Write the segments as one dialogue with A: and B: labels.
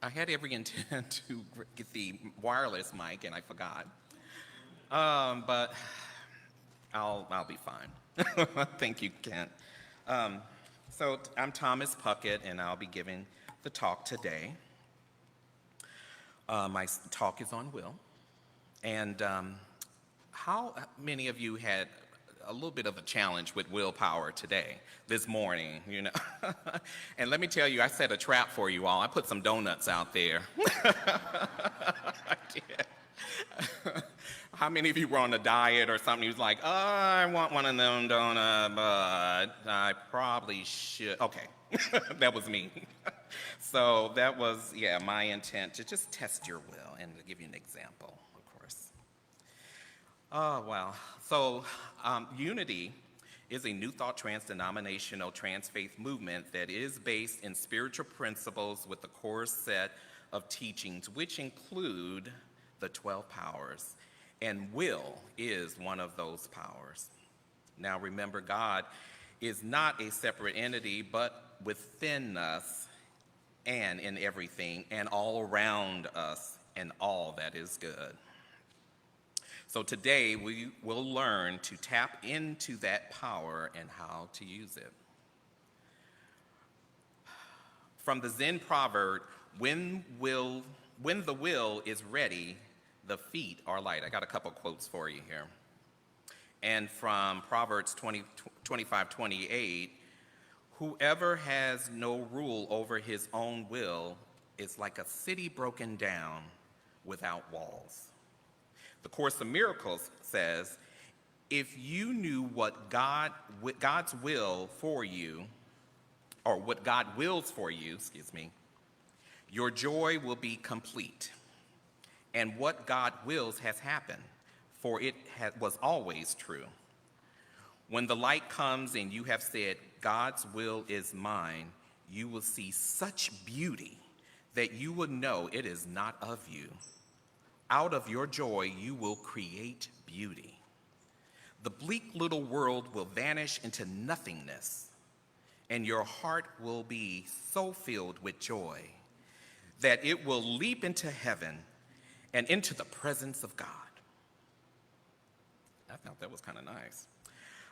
A: I had every intent to get the wireless mic, and I forgot. But I'll be fine. Thank you, Kent. So I'm Thomas Pucket, and I'll be giving the talk today. My talk is on will. And how many of you had a little bit of a challenge with willpower today, this morning, you know? And let me tell you, I set a trap for you all. I put some donuts out there. I did. How many of you were on a diet or something? You was like, oh, I want one of them donuts, but I probably should. Okay, that was me. So that was, my intent to just test your will and to give you an example, of course. Oh, wow. So Unity is a New Thought trans-denominational, trans-faith movement that is based in spiritual principles with a core set of teachings, which include the 12 powers. And will is one of those powers. Now remember, God is not a separate entity, but within us and in everything and all around us and all that is good. So today we will learn to tap into that power and how to use it. From the Zen proverb, when the will is ready, the feet are light. I got a couple quotes for you here. And from Proverbs 25:28, whoever has no rule over his own will is like a city broken down without walls. The Course of Miracles says, if you knew what God's will for you, or what God wills for you, your joy will be complete. And what God wills has happened, for it was always true. When the light comes and you have said, God's will is mine, you will see such beauty that you will know it is not of you. Out of your joy, you will create beauty. The bleak little world will vanish into nothingness, and your heart will be so filled with joy that it will leap into heaven and into the presence of God. I thought that was kind of nice.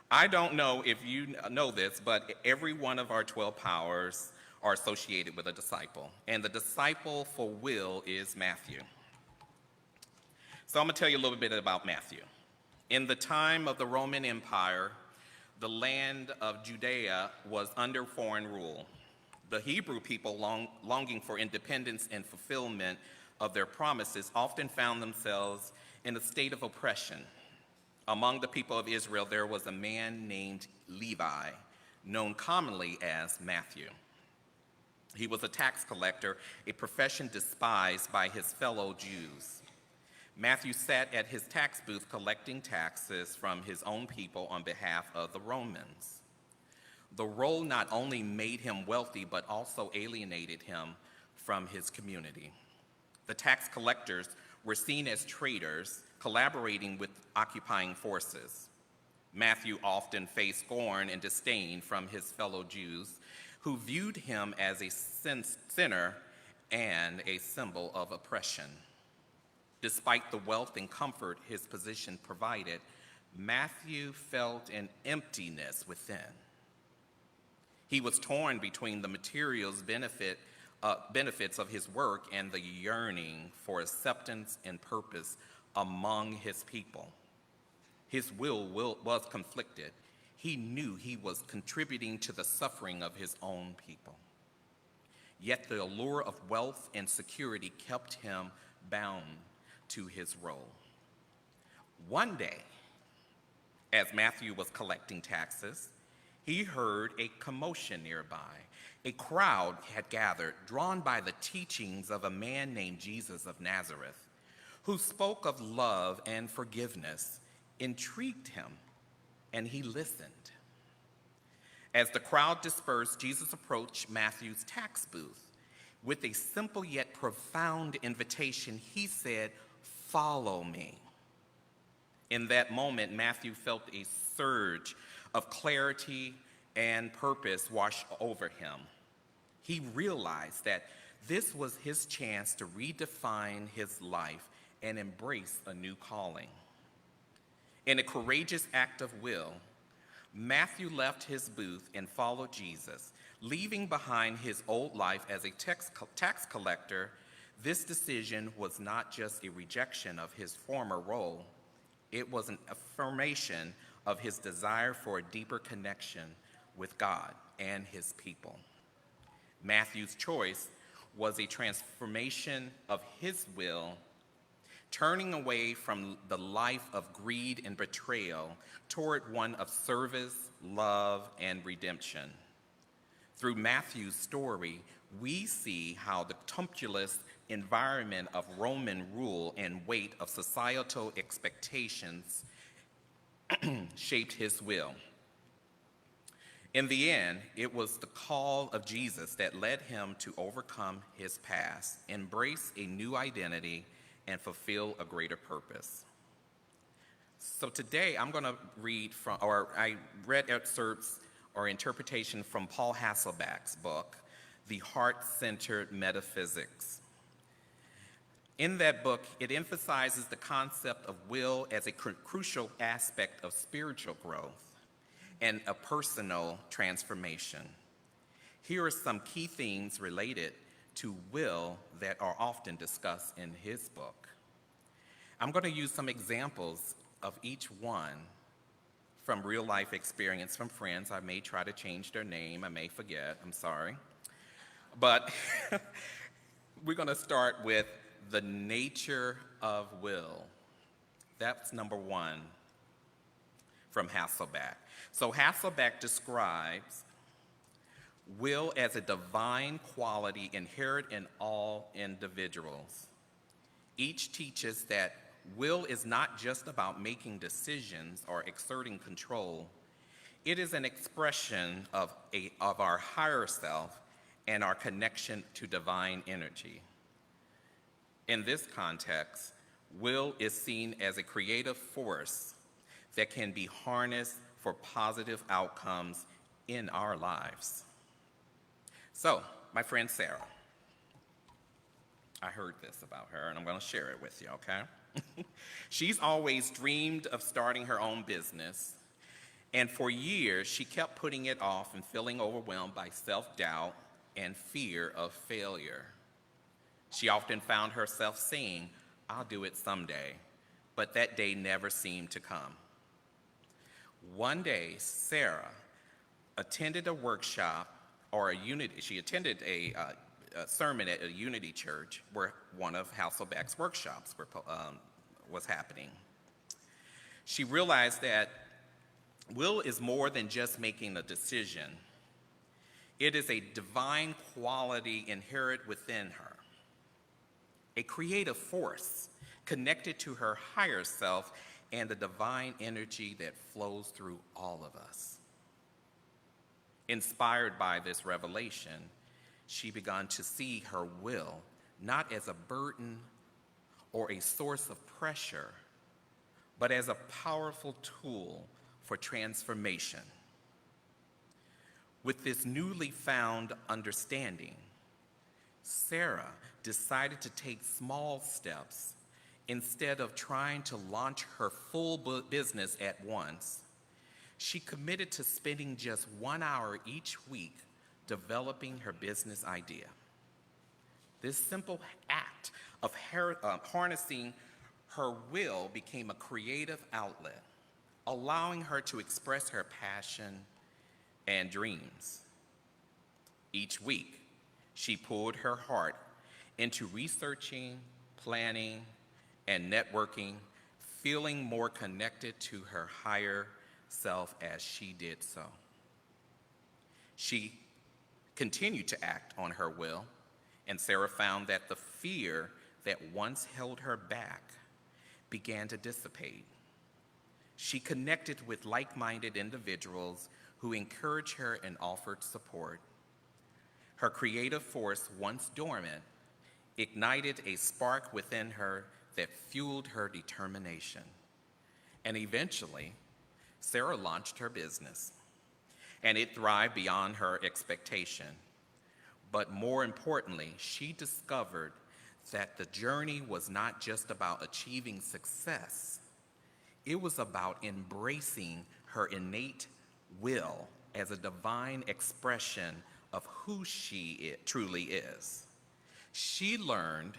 A: I don't know if you know this, but every one of our 12 powers are associated with a disciple. And the disciple for will is Matthew. So I'm going to tell you a little bit about Matthew. In the time of the Roman Empire, the land of Judea was under foreign rule. The Hebrew people, longing for independence and fulfillment of their promises, often found themselves in a state of oppression. Among the people of Israel, there was a man named Levi, known commonly as Matthew. He was a tax collector, a profession despised by his fellow Jews. Matthew sat at his tax booth collecting taxes from his own people on behalf of the Romans. The role not only made him wealthy, but also alienated him from his community. The tax collectors were seen as traitors, collaborating with occupying forces. Matthew often faced scorn and disdain from his fellow Jews, who viewed him as a sinner and a symbol of oppression. Despite the wealth and comfort his position provided, Matthew felt an emptiness within. He was torn between the material benefits of his work and the yearning for acceptance and purpose among his people. His will was conflicted. He knew he was contributing to the suffering of his own people. Yet the allure of wealth and security kept him bound to his role. One day, as Matthew was collecting taxes, he heard a commotion nearby. A crowd had gathered, drawn by the teachings of a man named Jesus of Nazareth, who spoke of love and forgiveness, intrigued him, and he listened. As the crowd dispersed, Jesus approached Matthew's tax booth. With a simple yet profound invitation, he said, "Follow me." In that moment, Matthew felt a surge of clarity and purpose wash over him. He realized that This was his chance to redefine his life and embrace a new calling. In a courageous act of will, Matthew left his booth and followed Jesus, leaving behind his old life as a tax collector. This decision was not just a rejection of his former role, it was an affirmation of his desire for a deeper connection with God and his people. Matthew's choice was a transformation of his will, turning away from the life of greed and betrayal toward one of service, love, and redemption. Through Matthew's story, we see how the tumultuous environment of Roman rule and weight of societal expectations shaped his will. In the end, it was the call of Jesus that led him to overcome his past, embrace a new identity, and fulfill a greater purpose. So today I'm going to I read excerpts or interpretation from Paul Hasselbeck's book, The Heart-Centered Metaphysics. In that book, it emphasizes the concept of will as a crucial aspect of spiritual growth and a personal transformation. Here are some key themes related to will that are often discussed in his book. I'm going to use some examples of each one from real life experience from friends. I may try to change their name, I may forget, I'm sorry. But we're going to start with the nature of will. That's number one from Hasselbeck. So Hasselbeck describes will as a divine quality inherent in all individuals. Each teaches that will is not just about making decisions or exerting control. It is an expression of our higher self and our connection to divine energy. In this context, will is seen as a creative force that can be harnessed for positive outcomes in our lives. So, my friend Sarah, I heard this about her, and I'm going to share it with you, okay? She's always dreamed of starting her own business, and for years, she kept putting it off and feeling overwhelmed by self-doubt and fear of failure. She often found herself saying, "I'll do it someday," but that day never seemed to come. One day, Sarah attended a workshop she attended a sermon at a Unity church where one of Hasselbeck's workshops was happening. She realized that will is more than just making a decision. It is a divine quality inherent within her, a creative force connected to her higher self and the divine energy that flows through all of us. Inspired by this revelation, she began to see her will not as a burden or a source of pressure, but as a powerful tool for transformation. With this newly found understanding, Sarah decided to take small steps. Instead of trying to launch her full business at once, she committed to spending just 1 hour each week developing her business idea. This simple act of harnessing her will became a creative outlet, allowing her to express her passion and dreams. Each week, she poured her heart into researching, planning, and networking, feeling more connected to her higher self as she did so. She continued to act on her will, and Sarah found that the fear that once held her back began to dissipate. She connected with like-minded individuals who encouraged her and offered support. Her creative force, once dormant, ignited a spark within her that fueled her determination. And eventually, Sarah launched her business, and it thrived beyond her expectation. But more importantly, she discovered that the journey was not just about achieving success. It was about embracing her innate will as a divine expression of who she truly is. She learned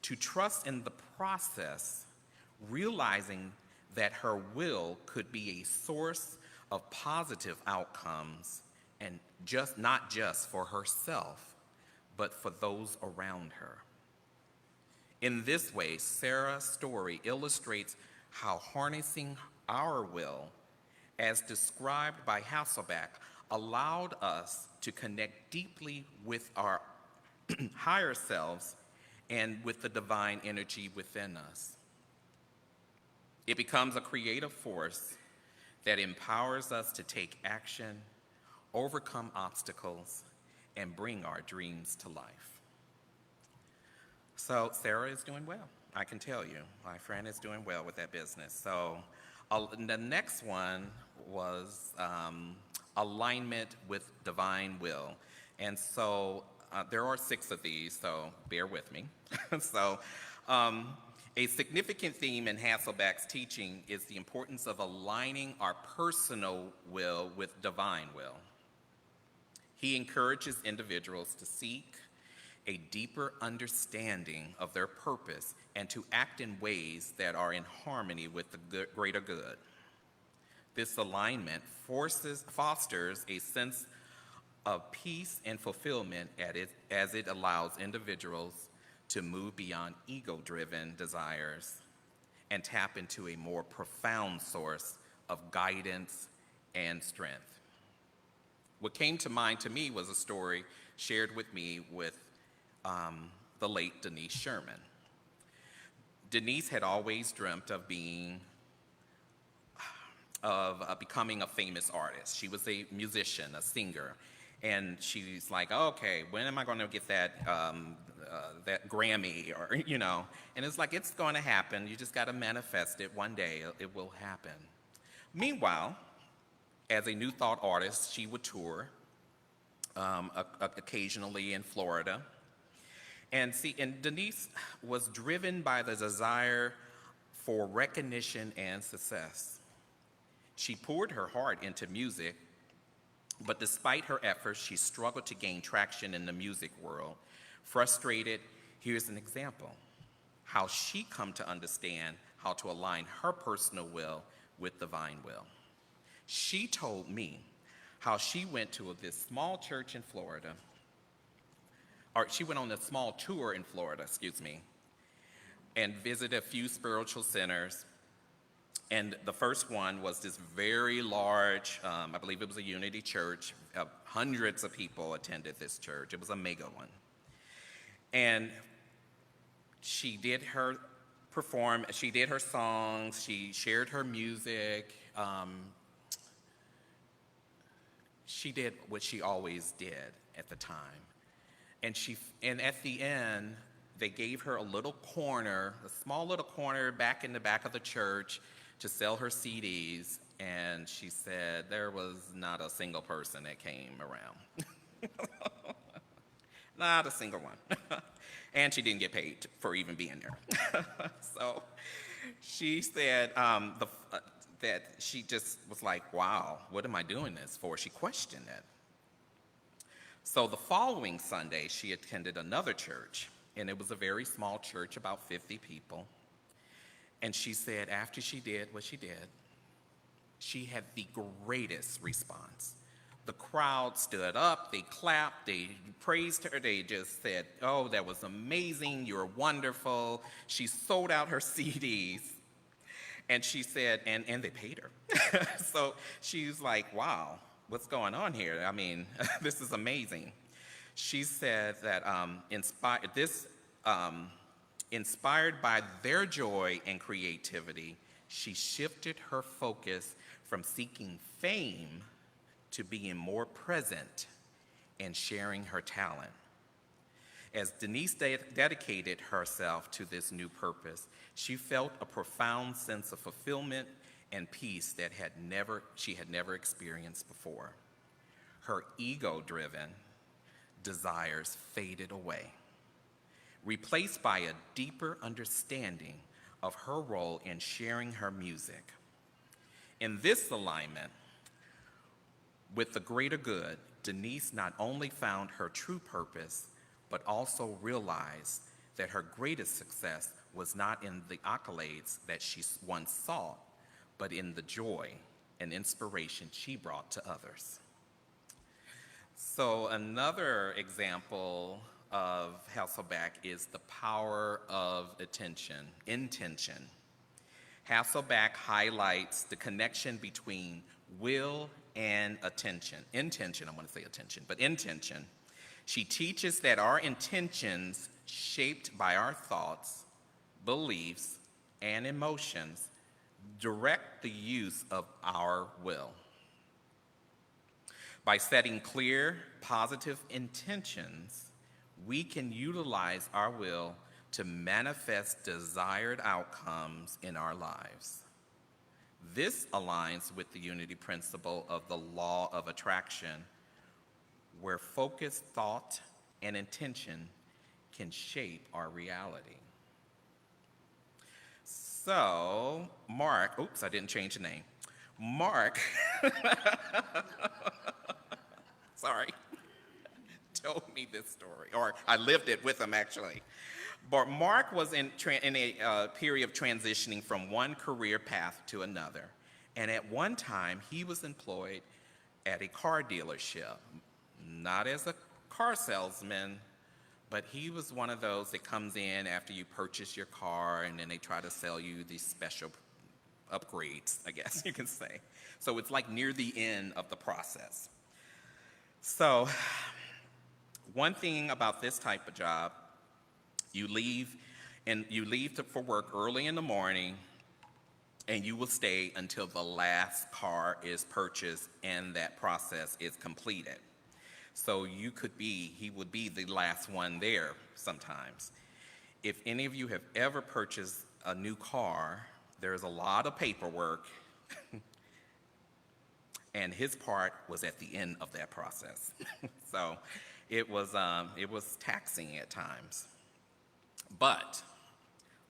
A: to trust in the process, realizing that her will could be a source of positive outcomes, and not just for herself, but for those around her. In this way, Sarah's story illustrates how harnessing our will, as described by Hasselbeck, allowed us to connect deeply with our higher selves and with the divine energy within us. It becomes a creative force that empowers us to take action, overcome obstacles, and bring our dreams to life. So Sarah is doing well, I can tell you. My friend is doing well with that business. So the next one was alignment with divine will. And so there are 6 of these, so bear with me. So a significant theme in Hasselbeck's teaching is the importance of aligning our personal will with divine will. He encourages individuals to seek a deeper understanding of their purpose and to act in ways that are in harmony with the greater good. This alignment fosters a sense of peace and fulfillment as it allows individuals to move beyond ego-driven desires and tap into a more profound source of guidance and strength. What came to mind to me was a story shared with me with the late Denise Sherman. Denise had always dreamt of becoming a famous artist. She was a musician, a singer, and she's like, okay, when am I going to get that Grammy, or And it's like, it's going to happen. You just got to manifest it. One day it will happen. Meanwhile, as a New Thought artist, she would tour occasionally in Florida. And Denise was driven by the desire for recognition and success. She poured her heart into music, but despite her efforts, she struggled to gain traction in the music world. Frustrated, here's an example: how she come to understand how to align her personal will with divine will. She told me how she went to this small church in Florida, or she went on a small tour in Florida, and visited a few spiritual centers. And the first one was this very large, I believe it was a Unity church. Hundreds of people attended this church. It was a mega one. And she did her songs, she shared her music. She did what she always did at the time. And at the end, they gave her a small little corner back in the back of the church to sell her CDs, and she said there was not a single person that came around. Not a single one. And she didn't get paid for even being there. So she said that she just was like, wow, what am I doing this for? She questioned it. So the following Sunday, she attended another church, and it was a very small church, about 50 people. And she said after she did what she did, she had the greatest response. The crowd stood up, they clapped, they praised her, they just said, oh, that was amazing, you're wonderful. She sold out her CDs. And she said, and they paid her. So she's like, wow, what's going on here? I mean, this is amazing. She said that inspired by their joy and creativity, she shifted her focus from seeking fame to being more present and sharing her talent. As Denise dedicated herself to this new purpose, she felt a profound sense of fulfillment and peace that she had never experienced before. Her ego-driven desires faded away, replaced by a deeper understanding of her role in sharing her music. In this alignment with the greater good, Denise not only found her true purpose, but also realized that her greatest success was not in the accolades that she once sought, but in the joy and inspiration she brought to others. So another example of Hasselbeck is the power of intention. Hasselbeck highlights the connection between will and intention. She teaches that our intentions, shaped by our thoughts, beliefs, and emotions, direct the use of our will. By setting clear, positive intentions, we can utilize our will to manifest desired outcomes in our lives. This aligns with the unity principle of the law of attraction, where focused thought and intention can shape our reality. So, Mark, oops, I didn't change the name. Mark, sorry, told me this story, or I lived it with him actually. But Mark was in a period of transitioning from one career path to another. And at one time, he was employed at a car dealership, not as a car salesman, but he was one of those that comes in after you purchase your car and then they try to sell you these special upgrades, I guess you can say. So it's like near the end of the process. So one thing about this type of job, you leave for work early in the morning, and you will stay until the last car is purchased and that process is completed. So he would be the last one there sometimes. If any of you have ever purchased a new car, there's a lot of paperwork, and his part was at the end of that process. So it was taxing at times. But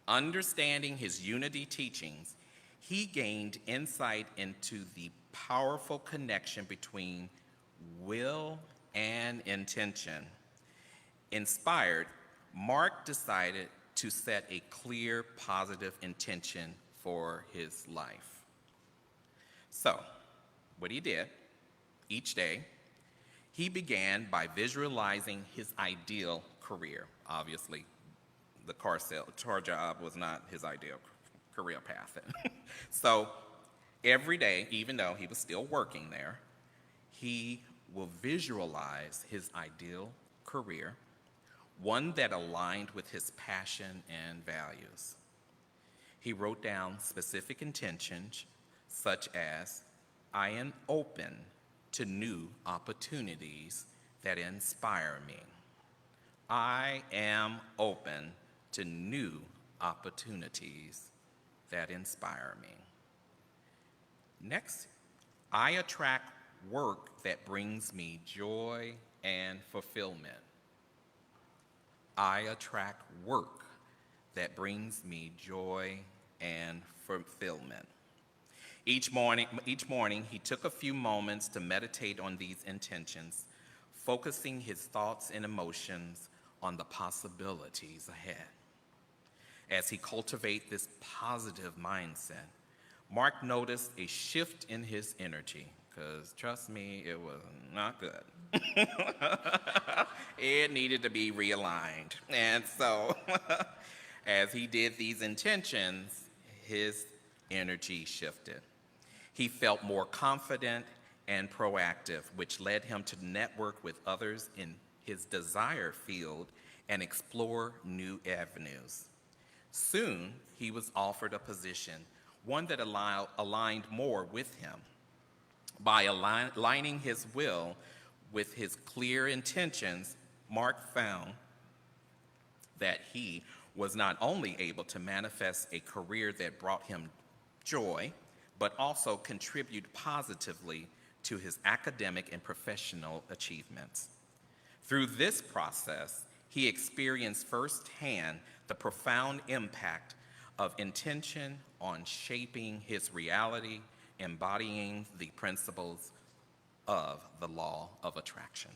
A: understanding his unity teachings, he gained insight into the powerful connection between will and intention. Inspired, Mark decided to set a clear, positive intention for his life. So, what he did each day, he began by visualizing his ideal career. Obviously, the car job was not his ideal career path. So every day, even though he was still working there, he will visualize his ideal career, one that aligned with his passion and values. He wrote down specific intentions such as, I am open to new opportunities that inspire me. I am open to new opportunities that inspire me. Next, I attract work that brings me joy and fulfillment. I attract work that brings me joy and fulfillment. Each morning, he took a few moments to meditate on these intentions, focusing his thoughts and emotions on the possibilities ahead. As he cultivated this positive mindset, Mark noticed a shift in his energy, because trust me, it was not good. It needed to be realigned. And so, as he did these intentions, his energy shifted. He felt more confident and proactive, which led him to network with others in his desired field and explore new avenues. Soon, he was offered a position, one that aligned more with him. By aligning his will with his clear intentions, Mark found that he was not only able to manifest a career that brought him joy, but also contribute positively to his academic and professional achievements. Through this process, he experienced firsthand the profound impact of intention on shaping his reality, embodying the principles of the law of attraction.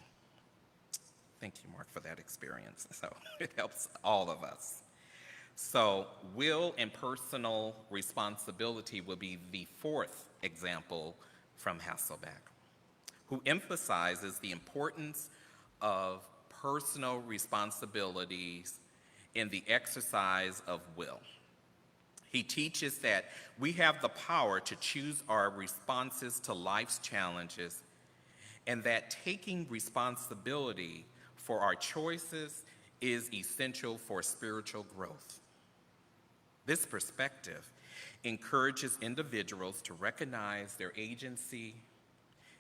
A: Thank you, Mark, for that experience. So it helps all of us. So will and personal responsibility will be the fourth example from Hasselbeck, who emphasizes the importance of personal responsibilities in the exercise of will. He teaches that we have the power to choose our responses to life's challenges, and that taking responsibility for our choices is essential for spiritual growth. This perspective encourages individuals to recognize their agency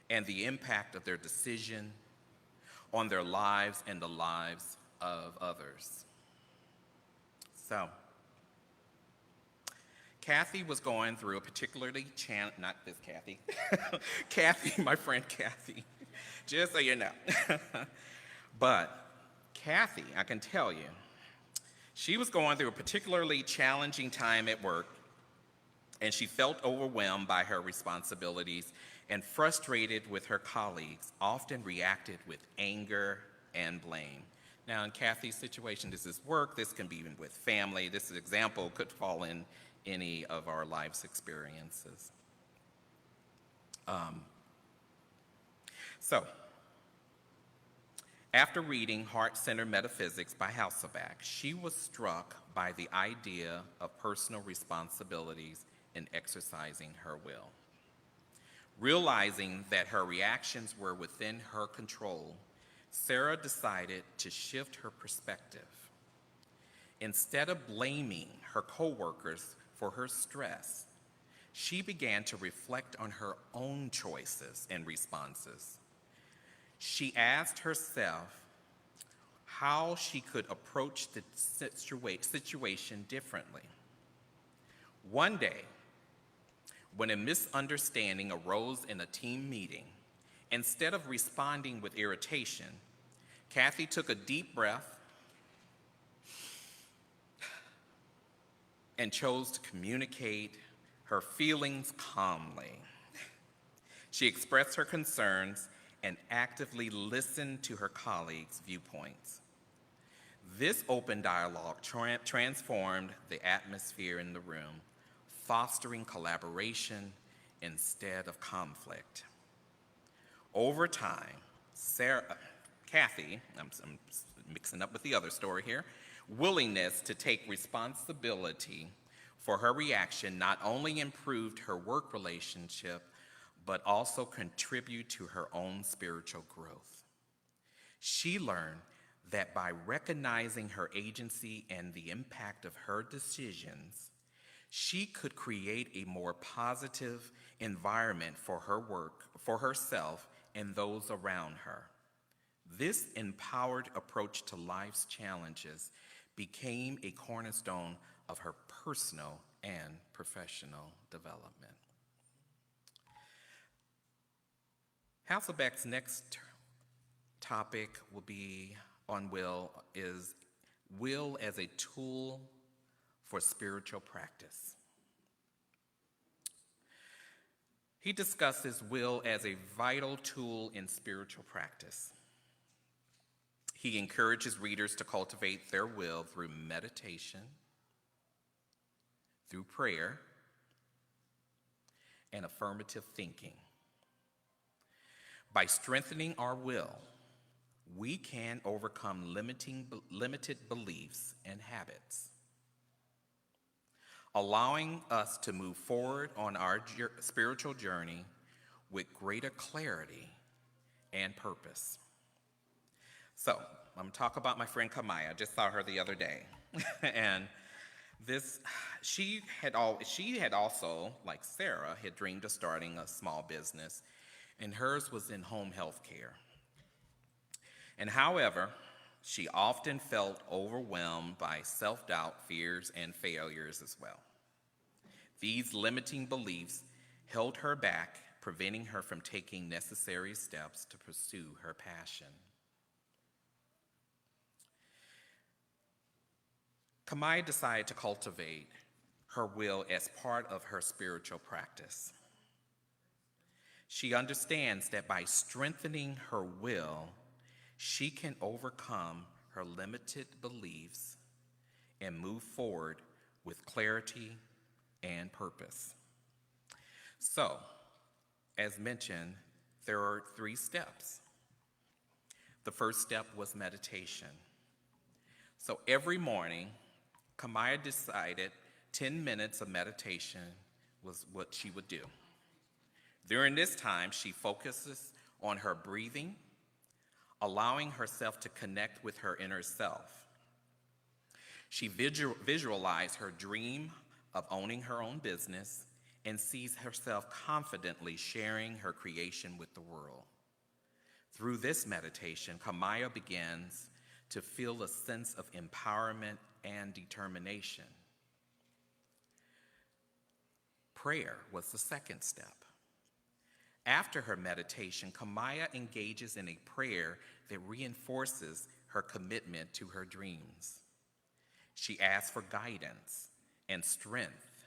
A: and the impact of their decision on their lives and the lives of others. So, Kathy was going through a particularly not this Kathy, Kathy, my friend Kathy, just so you know. But Kathy, I can tell you, she was going through a particularly challenging time at work, and she felt overwhelmed by her responsibilities and frustrated with her colleagues, often reacted with anger and blame. Now, in Kathy's situation, this is work, this can be even with family. This example could fall in any of our life's experiences. After reading Heart-Centered Metaphysics by Hasselbeck, she was struck by the idea of personal responsibilities in exercising her will. Realizing that her reactions were within her control, Sarah decided to shift her perspective. Instead of blaming her coworkers for her stress, she began to reflect on her own choices and responses. She asked herself how she could approach the situation differently. One day, when a misunderstanding arose in a team meeting, instead of responding with irritation, Kathy took a deep breath and chose to communicate her feelings calmly. She expressed her concerns and actively listened to her colleagues' viewpoints. This open dialogue transformed the atmosphere in the room, fostering collaboration instead of conflict. Over time, Kathy, I'm mixing up with the other story here, willingness to take responsibility for her reaction not only improved her work relationship, but also contribute to her own spiritual growth. She learned that by recognizing her agency and the impact of her decisions, she could create a more positive environment for her work, for herself, and those around her. This empowered approach to life's challenges became a cornerstone of her personal and professional development. Hasselbeck's next topic will be on will as a tool for spiritual practice. He discusses will as a vital tool in spiritual practice. He encourages readers to cultivate their will through meditation, through prayer, and affirmative thinking. By strengthening our will, we can overcome limited beliefs and habits, allowing us to move forward on our spiritual journey with greater clarity and purpose. So, I'm going to talk about my friend Kamaya. I just saw her the other day. And she had also, like Sarah, had dreamed of starting a small business, and hers was in home health care. And however, she often felt overwhelmed by self-doubt, fears, and failures as well. These limiting beliefs held her back, preventing her from taking necessary steps to pursue her passion. Kamaya decided to cultivate her will as part of her spiritual practice. She understands that by strengthening her will, she can overcome her limited beliefs and move forward with clarity and purpose. So, as mentioned, there are 3 steps. The first step was meditation. So every morning, Kamaya decided 10 minutes of meditation was what she would do. During this time, she focuses on her breathing, allowing herself to connect with her inner self. She visualized her dream of owning her own business and sees herself confidently sharing her creation with the world. Through this meditation, Kamaya begins to feel a sense of empowerment and determination. Prayer was the second step. After her meditation, Kamaya engages in a prayer that reinforces her commitment to her dreams. She asks for guidance and strength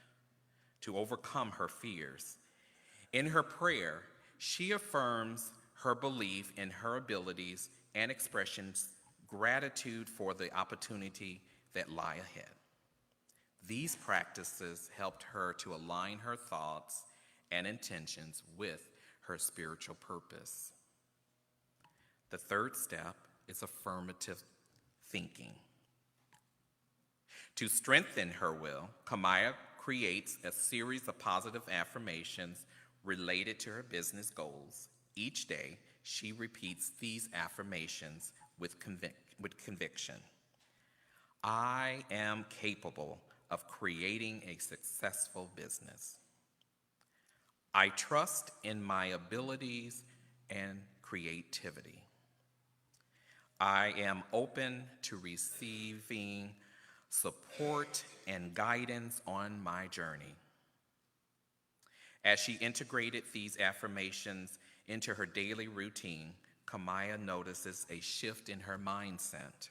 A: to overcome her fears. In her prayer, she affirms her belief in her abilities and expressions gratitude for the opportunity that lie ahead. These practices helped her to align her thoughts and intentions with her spiritual purpose. The third step is affirmative thinking. To strengthen her will, Kamaya creates a series of positive affirmations related to her business goals. Each day, she repeats these affirmations with conviction. I am capable of creating a successful business. I trust in my abilities and creativity. I am open to receiving support and guidance on my journey. As she integrated these affirmations into her daily routine, Kamaya notices a shift in her mindset.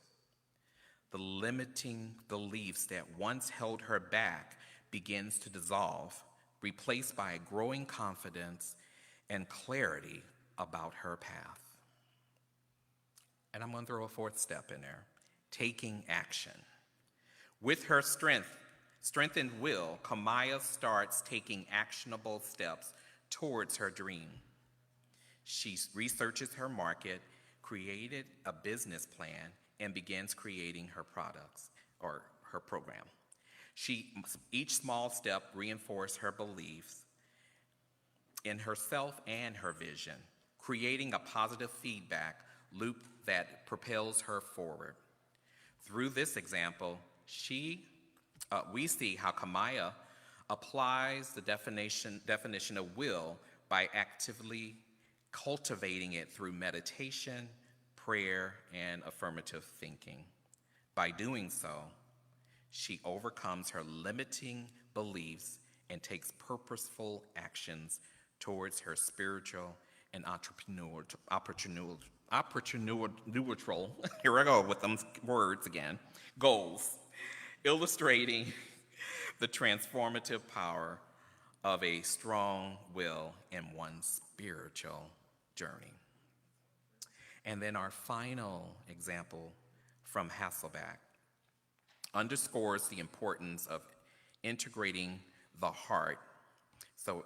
A: The limiting beliefs that once held her back begins to dissolve, replaced by a growing confidence and clarity about her path. And I'm going to throw a fourth step in there, taking action. With her strengthened will, Kamaya starts taking actionable steps towards her dream. She researches her market, created a business plan, and begins creating her products or her program. Each small step reinforces her beliefs in herself and her vision, creating a positive feedback loop that propels her forward. Through this example, we see how Kamaya applies the definition of will by actively cultivating it through meditation, prayer, and affirmative thinking. By doing so, she overcomes her limiting beliefs and takes purposeful actions towards her spiritual and opportunistic, here I go with them words again, goals, illustrating the transformative power of a strong will in one's spiritual journey. And then our final example from Hasselbeck underscores the importance of integrating the heart. So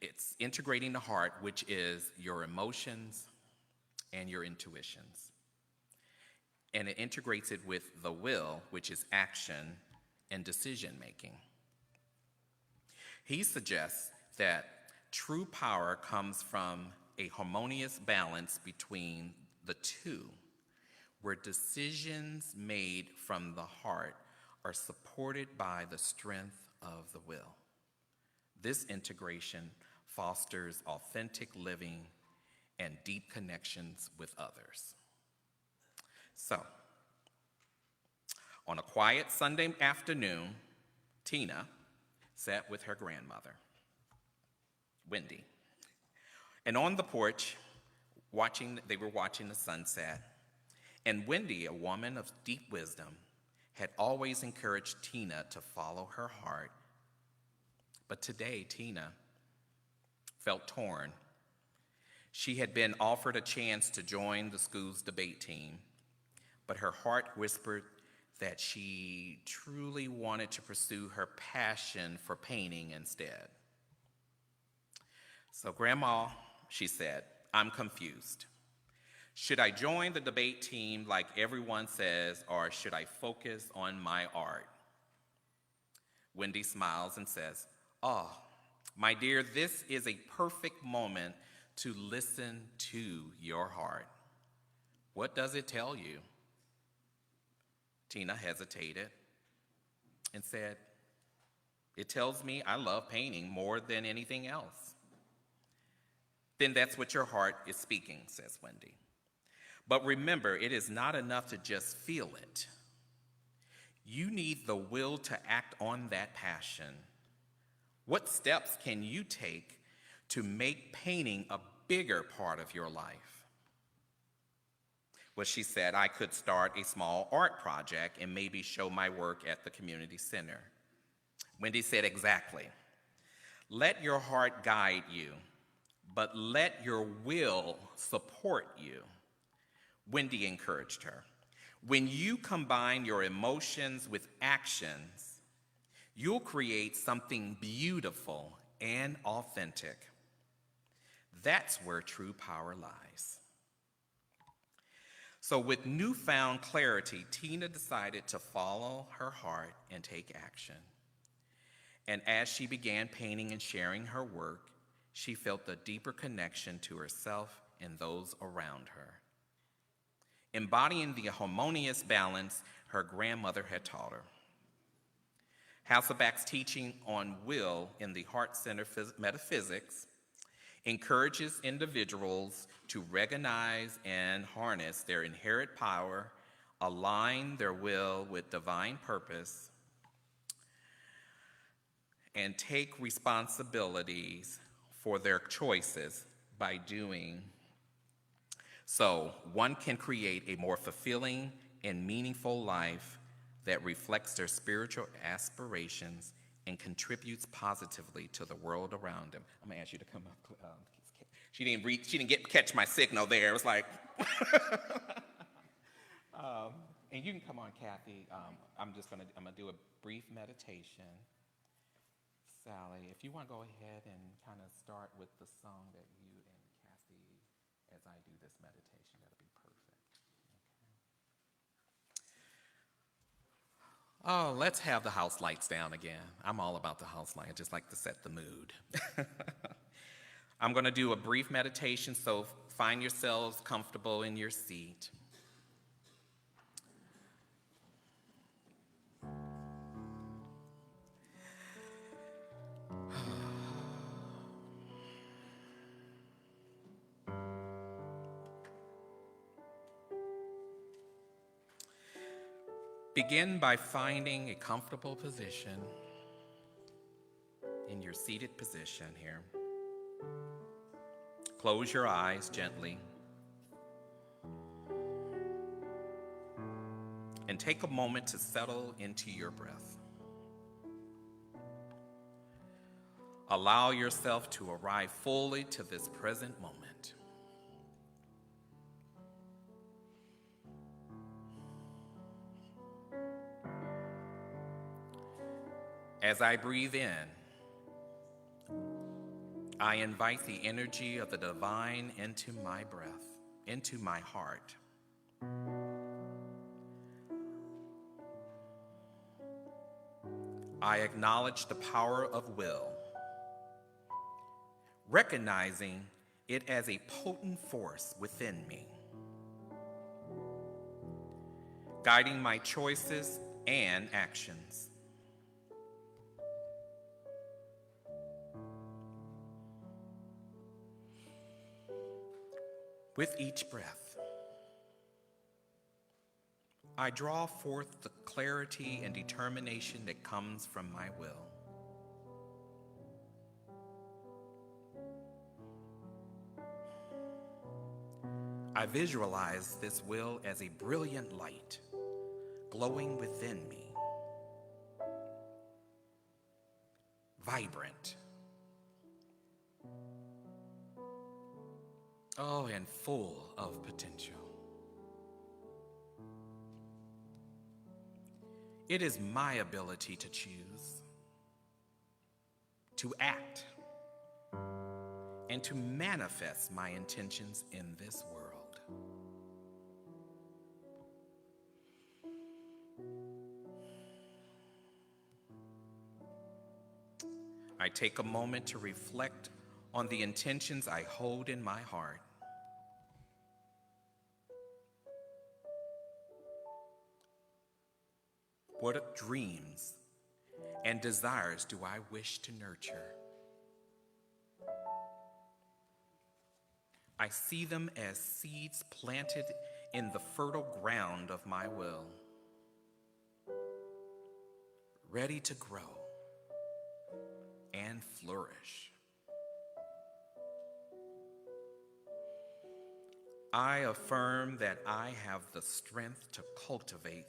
A: it's integrating the heart, which is your emotions and your intuitions. And it integrates it with the will, which is action and decision making. He suggests that true power comes from a harmonious balance between the two, where decisions made from the heart are supported by the strength of the will. This integration fosters authentic living and deep connections with others. So, on a quiet Sunday afternoon, Tina sat with her grandmother, Wendy. And on the porch, they were watching the sunset. And Wendy, a woman of deep wisdom, had always encouraged Tina to follow her heart. But today, Tina felt torn. She had been offered a chance to join the school's debate team, but her heart whispered that she truly wanted to pursue her passion for painting instead. So, Grandma, she said, I'm confused. Should I join the debate team like everyone says, or should I focus on my art? Wendy smiles and says, oh, my dear, this is a perfect moment to listen to your heart. What does it tell you? Tina hesitated and said, it tells me I love painting more than anything else. Then that's what your heart is speaking, says Wendy. But remember, it is not enough to just feel it. You need the will to act on that passion. What steps can you take to make painting a bigger part of your life? Well, she said, I could start a small art project and maybe show my work at the community center. Wendy said, exactly. Let your heart guide you, but let your will support you. Wendy encouraged her. When you combine your emotions with actions, you'll create something beautiful and authentic. That's where true power lies. So with newfound clarity, Tina decided to follow her heart and take action. And as she began painting and sharing her work, she felt a deeper connection to herself and those around her, embodying the harmonious balance her grandmother had taught her. Hasselbeck's teaching on will in the Heart Center Metaphysics encourages individuals to recognize and harness their inherent power, align their will with divine purpose, and take responsibilities for their choices. By doing so, one can create a more fulfilling and meaningful life that reflects their spiritual aspirations and contributes positively to the world around them. I'm gonna ask you to come up. She didn't catch my signal there. It was like, and you can come on, Kathy. I'm gonna do a brief meditation. Sally, if you want to go ahead and kind of start with the song that you and Kathy, as I do this meditation, that'll be perfect. Okay. Oh, let's have the house lights down again. I'm all about the house light. I just like to set the mood. I'm going to do a brief meditation, so find yourselves comfortable in your seat. Begin by finding a comfortable position in your seated position here. Close your eyes gently and take a moment to settle into your breath. Allow yourself to arrive fully to this present moment. As I breathe in, I invite the energy of the divine into my breath, into my heart. I acknowledge the power of will, recognizing it as a potent force within me, guiding my choices and actions. With each breath, I draw forth the clarity and determination that comes from my will. I visualize this will as a brilliant light, glowing within me, vibrant, and full of potential. It is my ability to choose, to act, and to manifest my intentions in this world. I take a moment to reflect on the intentions I hold in my heart. What dreams and desires do I wish to nurture? I see them as seeds planted in the fertile ground of my will, ready to grow and flourish. I affirm that I have the strength to cultivate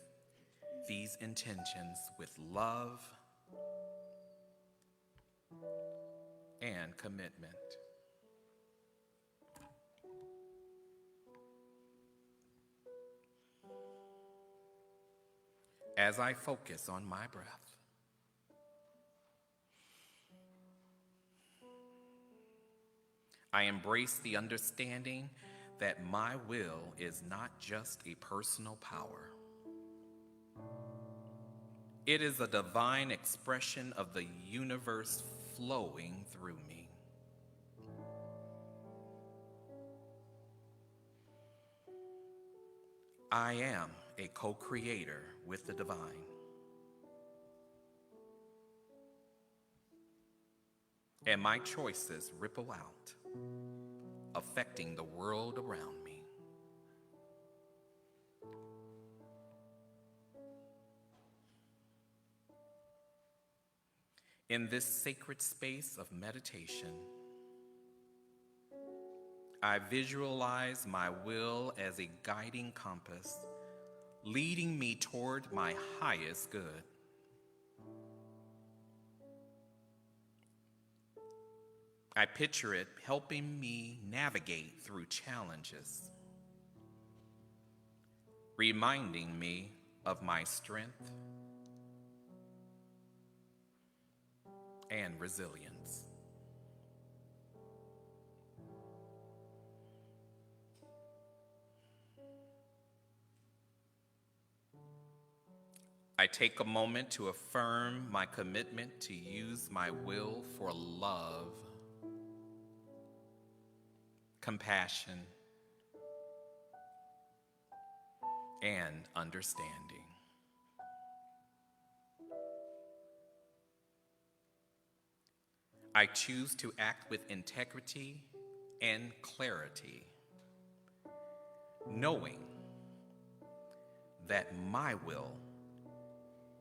A: these intentions with love and commitment. As I focus on my breath, I embrace the understanding that my will is not just a personal power. It is a divine expression of the universe flowing through me. I am a co-creator with the divine. And my choices ripple out, affecting the world around me. In this sacred space of meditation, I visualize my will as a guiding compass, leading me toward my highest good. I picture it helping me navigate through challenges, reminding me of my strength and resilience. I take a moment to affirm my commitment to use my will for love, compassion, and understanding. I choose to act with integrity and clarity, knowing that my will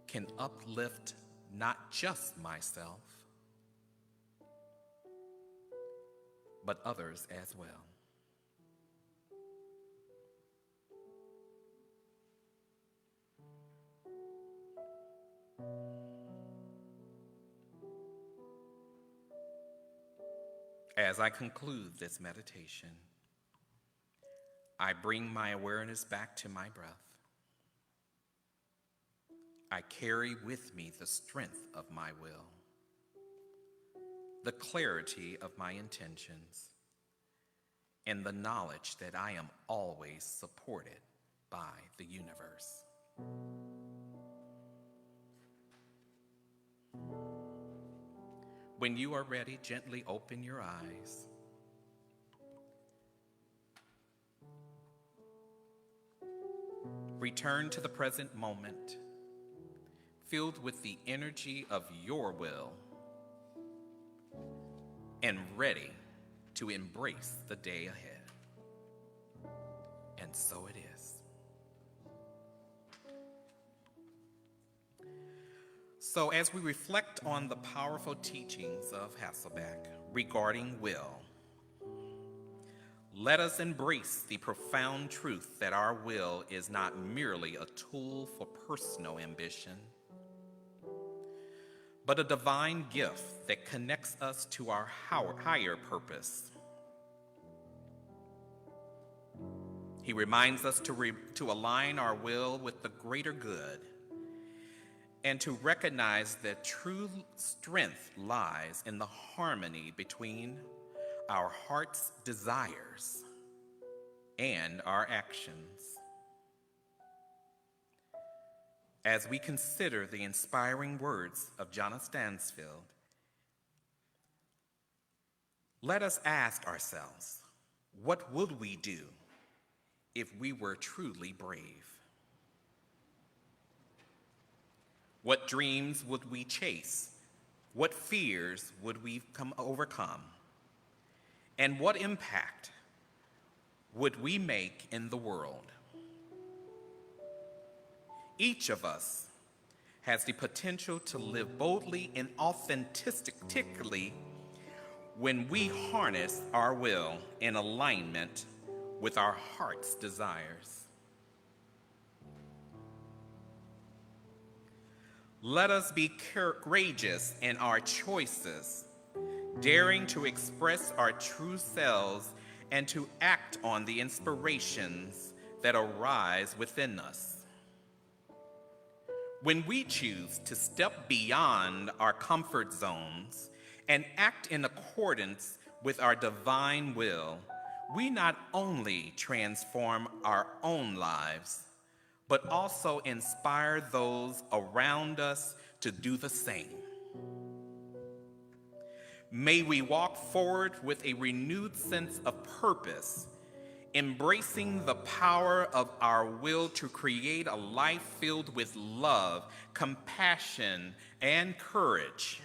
A: can uplift not just myself, but others as well. As I conclude this meditation, I bring my awareness back to my breath. I carry with me the strength of my will, the clarity of my intentions, and the knowledge that I am always supported by the universe. When you are ready, gently open your eyes. Return to the present moment, filled with the energy of your will and ready to embrace the day ahead. And so it is. So as we reflect on the powerful teachings of Hasselbeck regarding will, let us embrace the profound truth that our will is not merely a tool for personal ambition, but a divine gift that connects us to our higher purpose. He reminds us to align our will with the greater good and to recognize that true strength lies in the harmony between our heart's desires and our actions. As we consider the inspiring words of John Stansfield, let us ask ourselves, what would we do if we were truly brave? What dreams would we chase? What fears would we overcome? And what impact would we make in the world? Each of us has the potential to live boldly and authentically when we harness our will in alignment with our heart's desires. Let us be courageous in our choices, daring to express our true selves and to act on the inspirations that arise within us. When we choose to step beyond our comfort zones and act in accordance with our divine will, we not only transform our own lives, but also inspire those around us to do the same. May we walk forward with a renewed sense of purpose, embracing the power of our will to create a life filled with love, compassion, and courage.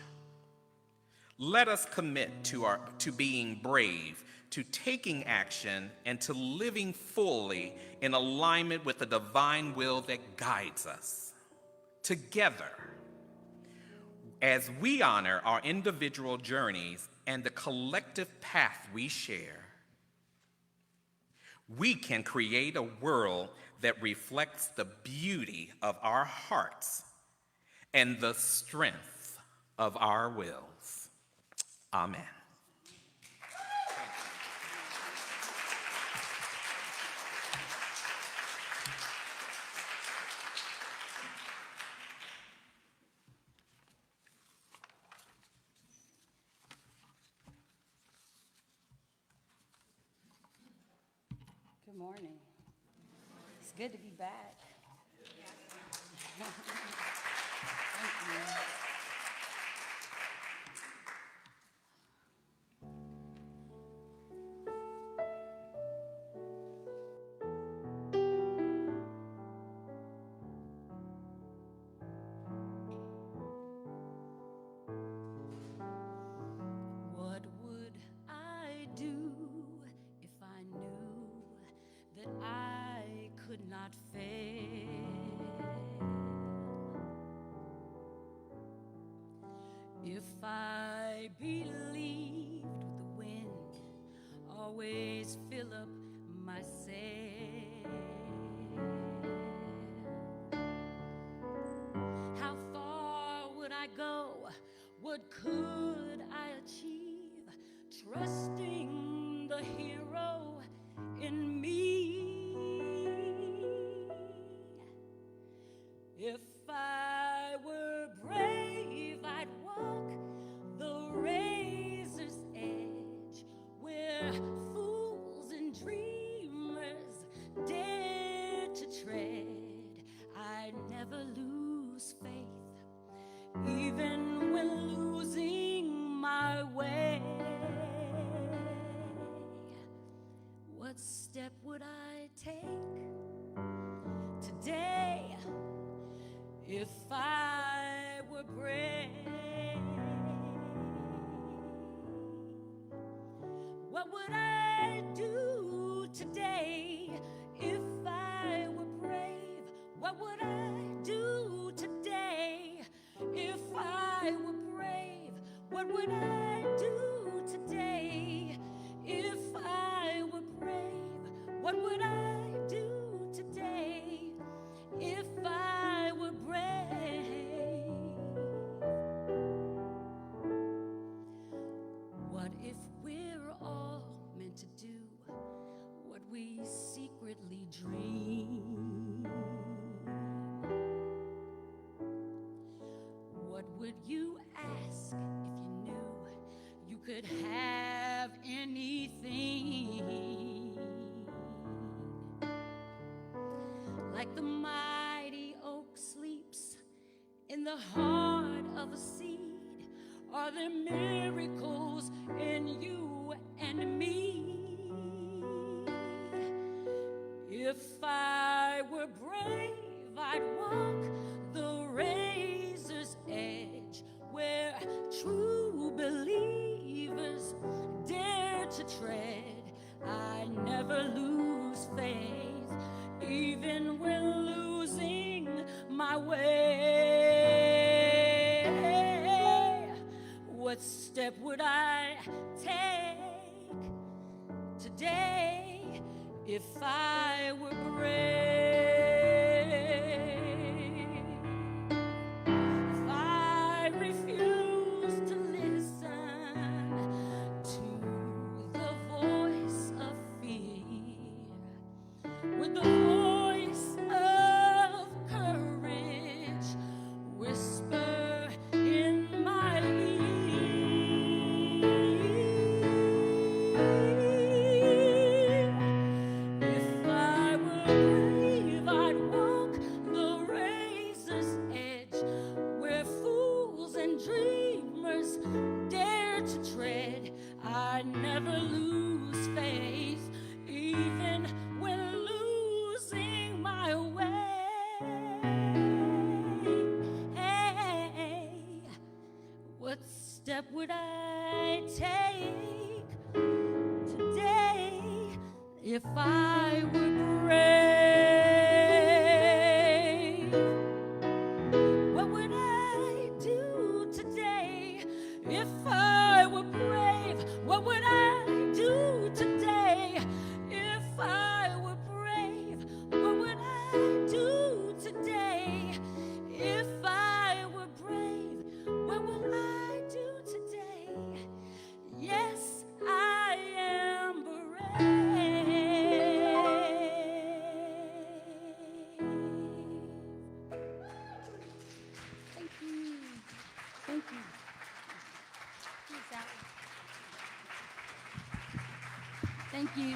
A: Let us commit to being brave, to taking action, and to living fully in alignment with the divine will that guides us. Together, as we honor our individual journeys and the collective path we share, we can create a world that reflects the beauty of our hearts and the strength of our wills. Amen.
B: Good morning. It's good to be back. Thank you. What would I do if I knew that I could not fail? If I believed the wind always fill up my sail, how far would I go? What could I achieve? Trusting the hero in me. If I were brave, I'd walk the razor's edge where fools and dreamers dare to tread. I'd never lose faith, even when losing my way. What step would I take today if I were brave? What would I do today if I were brave? What would I do today if I were brave? What would I do today if I were brave? in the heart of a seed? Are there miracles in you and me? If I were brave, I'd walk the razor's edge where true believers dare to tread. I never lose faith, even when losing my way. What step would I take today if I were brave? If I refuse to listen to the voice of fear, with the voice of courage whisper in my ear, if I were brave, I'd walk the razor's edge where fools and dreamers dare to tread. I never lose faith, even when losing my way. Hey, what step would I take today if I were brave? What would I do today if I were brave? What would I do today if I were brave? What would I do today if I were brave? What would I do today? Yes, I am brave. Thank you. Thank you. Thank you.